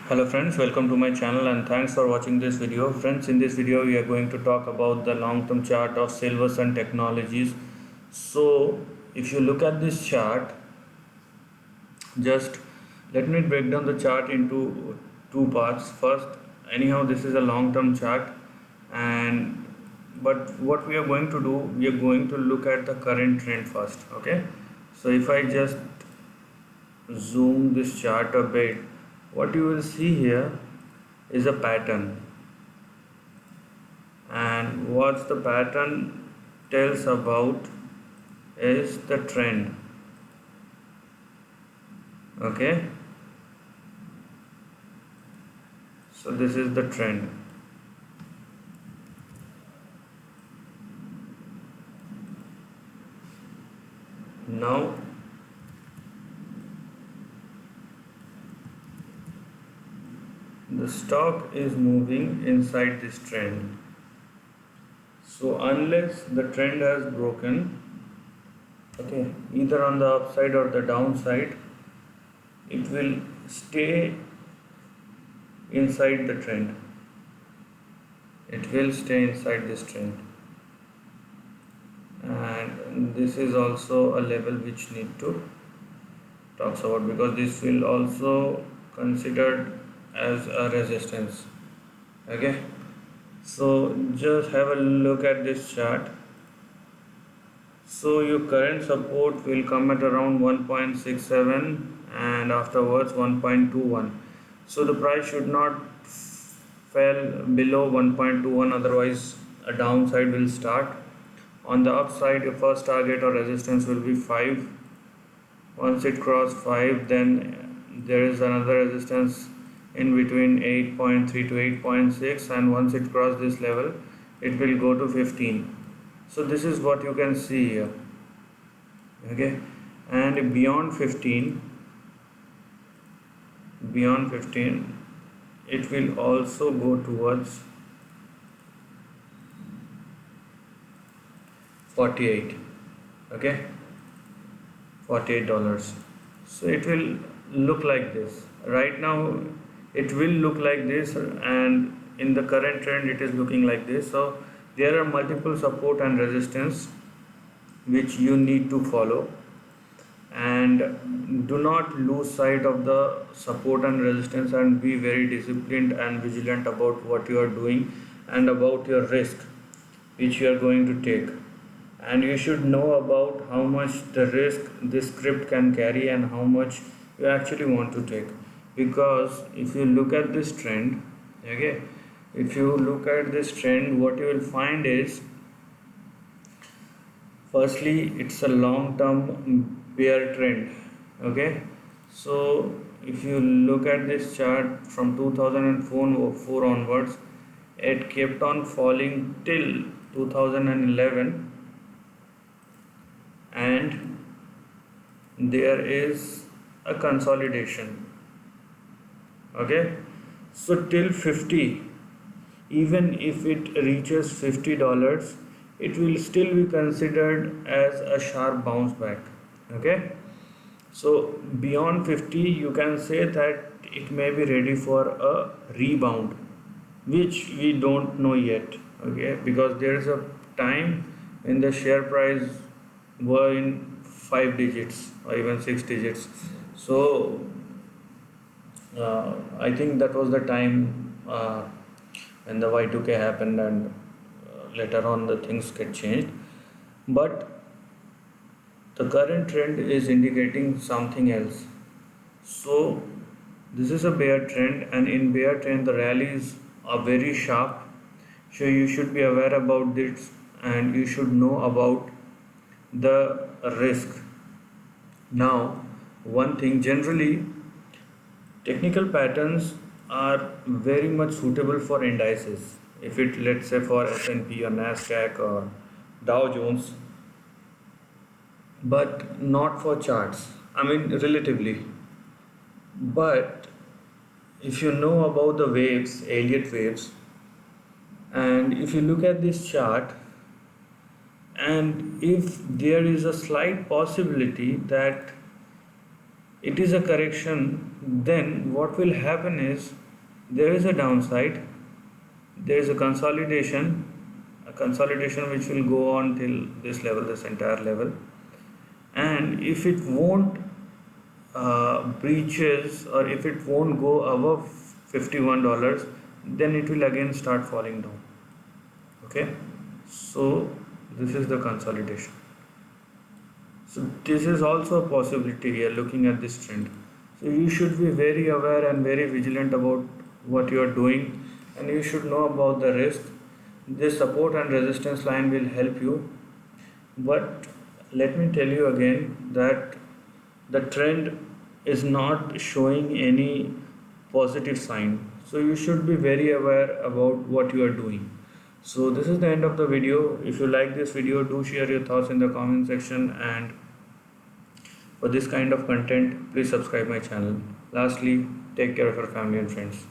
Hello friends, welcome to my channel and thanks for watching this video. Friends, in this video we are going to talk about the long-term chart of Silver Sun Technologies. So if you look at this chart, just let me break down the chart into two parts. First, anyhow, this is a long-term chart, and but what we are going to do, we are going to look at the current trend first. Okay, so if I just zoom this chart a bit, what you will see here is a pattern, and what the pattern tells about is the trend. Okay, so this is the trend. Now the stock is moving inside this trend, so unless the trend has broken, okay, either on the upside or the downside, it will stay inside the trend. It will stay inside this trend, and this is also a level which need to talks about, because this will also considered as a resistance. Okay, so just have a look at this chart. So your current support will come at around 1.67 and afterwards 1.21. So the price should not fall below 1.21, otherwise a downside will start. On the upside, your first target or resistance will be 5. Once it crosses 5, then there is another resistance in between 8.3 to 8.6, and once it crosses this level, it will go to 15. So this is what you can see here. Okay, and beyond 15, it will also go towards 48. Okay, $48. So it will look like this. Right now it will look like this, and in the current trend it is looking like this. So there are multiple support and resistance which you need to follow, and do not lose sight of the support and resistance, and be very disciplined and vigilant about what you are doing and about your risk which you are going to take. And you should know about how much the risk this script can carry and how much you actually want to take. Because if you look at this trend, okay, if you look at this trend, what you will find is, firstly, it's a long term bear trend. Okay, so if you look at this chart from 2004 onwards, it kept on falling till 2011, and there is a consolidation. Okay, so till 50, even if it reaches $50, it will still be considered as a sharp bounce back. Okay, so beyond 50, you can say that it may be ready for a rebound, which we don't know yet. Okay, because there is a time when the share price were in 5 digits or even 6 digits. So I think that was the time when the Y2K happened, and later on the things get changed. But the current trend is indicating something else. So this is a bear trend, and in bear trend the rallies are very sharp. So you should be aware about this, and you should know about the risk. Now, one thing, generally technical patterns are very much suitable for indices. If it, let's say, for S&P or Nasdaq or Dow Jones, but not for charts. I mean, relatively. But if you know about the waves, Elliott waves, and if you look at this chart, and if there is a slight possibility that it is a correction, then what will happen is there is a downside, there is a consolidation which will go on till this level, this entire level. And if it won't breaches, or if it won't go above $51, then it will again start falling down. Okay, so this is the consolidation. So this is also a possibility here looking at this trend. So you should be very aware and very vigilant about what you are doing, and you should know about the risk. This support and resistance line will help you, but let me tell you again that the trend is not showing any positive sign. So you should be very aware about what you are doing. So this is the end of the video. If you like this video, do share your thoughts in the comment section, and for this kind of content, please subscribe my channel. Lastly, take care of your family and friends.